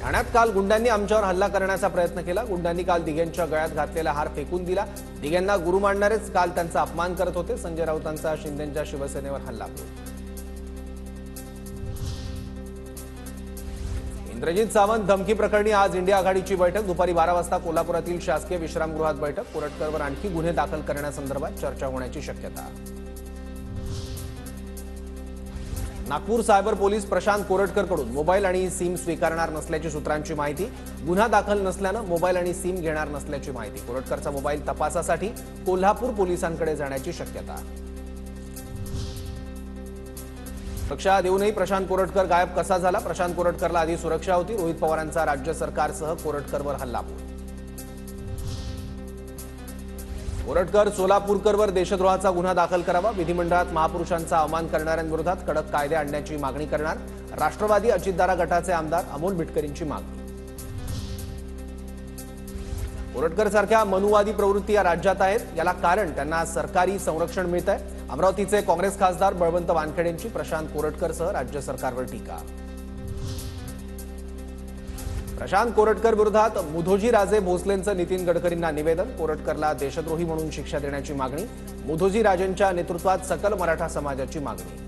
ठाण्यात काल गुंडांनी आमच्यावर हल्ला करण्याचा प्रयत्न केला। गुंडांनी काल दिघ्यांच्या गळ्यात घातलेला हार फेकून दिला। दिघ्यांना गुरु मानणारेच काल त्यांचा अपमान करत होते। संजय राऊतांचा शिंदेंच्या शिवसेनेवर हल्ला। इंद्रजित सावंत धमकी प्रकरणी आज इंडिया आघाडीची बैठक। दुपारी 12 वाजता कोल्हापुरातील शासकीय विश्रामगृहात बैठक। कोरटकरवर आणखी गुन्हे दाखल करण्यासंदर्भात चर्चा होण्याची शक्यता। नागपूर सायबर पोलीस प्रशांत कोरटकरकडून मोबाईल आणि सिम स्वीकारणार नसल्याची सूत्रांची माहिती। गुन्हा दाखल नसल्याने मोबाईल आणि सिम घेणार नसल्याची माहिती। कोरटकरचा मोबाईल तपासासाठी कोल्हापूर पोलिसांकडे जाण्याची शक्यता। सुरक्षा देऊनही प्रशांत कोरटकर गायब कसा झाला? प्रशांत कोरटकरला आधी सुरक्षा होती। रोहित पवारांचा राज्य सरकारसह कोरटकरवर हल्ला। कोरटकर सोलापूरकरवर देशद्रोहाचा गुन्हा दाखल करावा। विधिमंडळात महापुरुषांचा अवमान करणाऱ्यांविरोधात कडक कायदे आणण्याची मागणी करणार। राष्ट्रवादी अजितदादा गटाचे आमदार अमोल बिटकरींची मागणी। कोरटकर सारख्या मनुवादी प्रवृत्ती या राज्यात आहेत। याला कारण त्यांना सरकारी संरक्षण मिळतंय। अमरावतीचे काँग्रेस खासदार बळवंत वानखेडेंची प्रशांत कोरटकरसह राज्य सरकारवर टीका। प्रशांत कोरटकर विरोधात मुधोजी राजे भोसलेंचं नितीन गडकरींना निवेदन। कोरटकरला देशद्रोही म्हणून शिक्षा देण्याची मागणी। मुधोजी राजेंच्या नेतृत्वात सकल मराठा समाजाची मागणी।